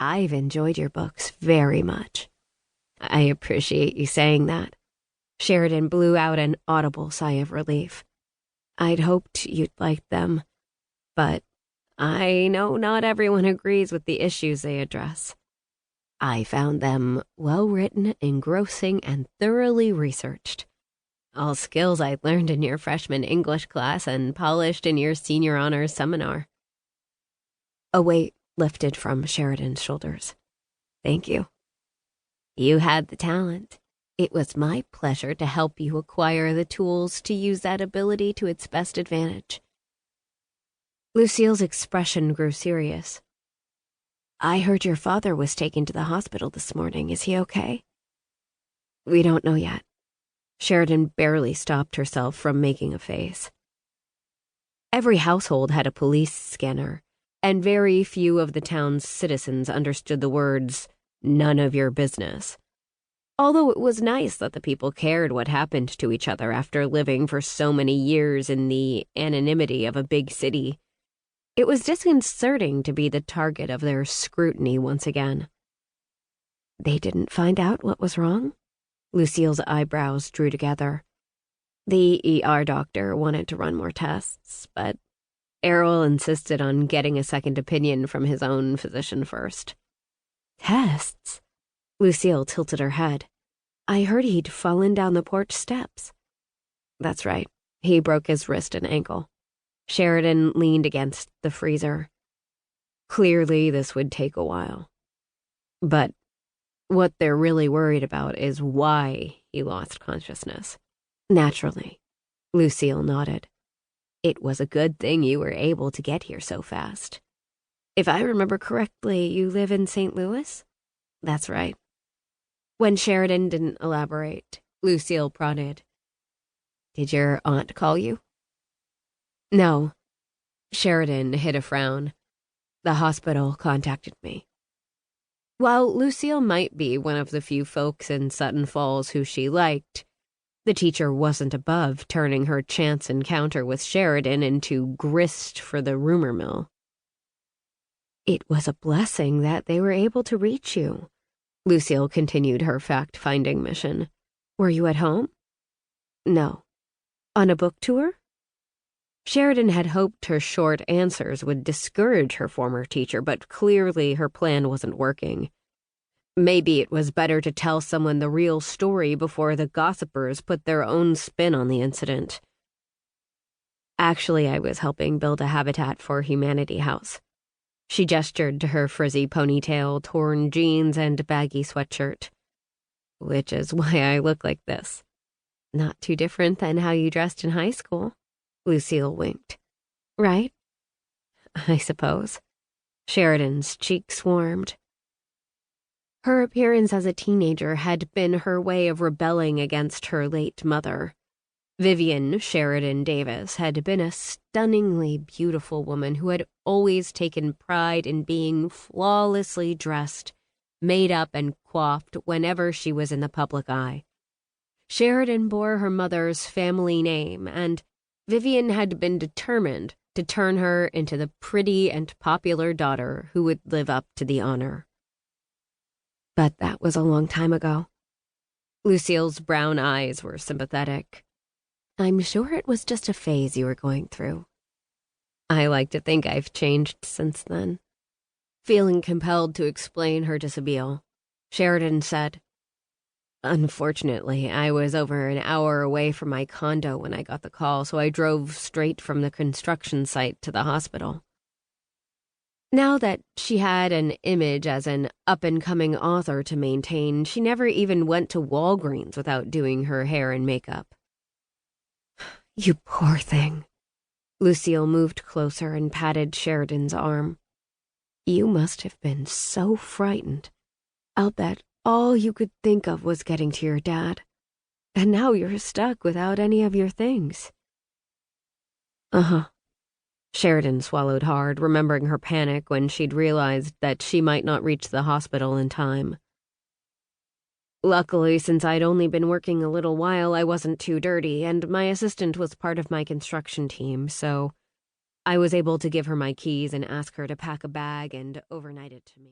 I've enjoyed your books very much. I appreciate you saying that. Sheridan blew out an audible sigh of relief. I'd hoped you'd like them, but I know not everyone agrees with the issues they address. I found them well-written, engrossing, and thoroughly researched. All skills I learned in your freshman English class and polished in your senior honors seminar. A weight lifted from Sheridan's shoulders. Thank you. You had the talent. It was my pleasure to help you acquire the tools to use that ability to its best advantage. Lucille's expression grew serious. I heard your father was taken to the hospital this morning. Is he okay? We don't know yet. Sheridan barely stopped herself from making a face. Every household had a police scanner, and very few of the town's citizens understood the words, "none of your business." Although it was nice that the people cared what happened to each other after living for so many years in the anonymity of a big city, it was disconcerting to be the target of their scrutiny once again. They didn't find out what was wrong? Lucille's eyebrows drew together. The ER doctor wanted to run more tests, but Errol insisted on getting a second opinion from his own physician first. Tests? Lucille tilted her head. I heard he'd fallen down the porch steps. That's right. He broke his wrist and ankle. Sheridan leaned against the freezer. Clearly, this would take a while. But what they're really worried about is why he lost consciousness. Naturally, Lucille nodded. It was a good thing you were able to get here so fast. If I remember correctly, you live in St. Louis? That's right. When Sheridan didn't elaborate, Lucille prodded. Did your aunt call you? No. Sheridan hid a frown. The hospital contacted me. While Lucille might be one of the few folks in Sutton Falls who she liked, the teacher wasn't above turning her chance encounter with Sheridan into grist for the rumor mill. It was a blessing that they were able to reach you. Lucille continued her fact-finding mission. Were you at home? No. On a book tour? Sheridan had hoped her short answers would discourage her former teacher, but clearly her plan wasn't working. Maybe it was better to tell someone the real story before the gossipers put their own spin on the incident. Actually, I was helping build a Habitat for Humanity house. She gestured to her frizzy ponytail, torn jeans, and baggy sweatshirt. Which is why I look like this. Not too different than how you dressed in high school. Lucille winked. Right? I suppose. Sheridan's cheeks warmed. Her appearance as a teenager had been her way of rebelling against her late mother. Vivian Sheridan Davis had been a stunningly beautiful woman who had always taken pride in being flawlessly dressed, made up and coiffed whenever she was in the public eye. Sheridan bore her mother's family name, and Vivian had been determined to turn her into the pretty and popular daughter who would live up to the honor. But that was a long time ago. Lucille's brown eyes were sympathetic. I'm sure it was just a phase you were going through. I like to think I've changed since then. Feeling compelled to explain her dishabille, Sheridan said, Unfortunately, I was over an hour away from my condo when I got the call, so I drove straight from the construction site to the hospital. Now that she had an image as an up-and-coming author to maintain, she never even went to Walgreens without doing her hair and makeup. You poor thing. Lucille moved closer and patted Sheridan's arm. You must have been so frightened. I'll bet all you could think of was getting to your dad. And now you're stuck without any of your things. Uh-huh. Sheridan swallowed hard, remembering her panic when she'd realized that she might not reach the hospital in time. Luckily, since I'd only been working a little while, I wasn't too dirty, and my assistant was part of my construction team, so I was able to give her my keys and ask her to pack a bag and overnight it to me.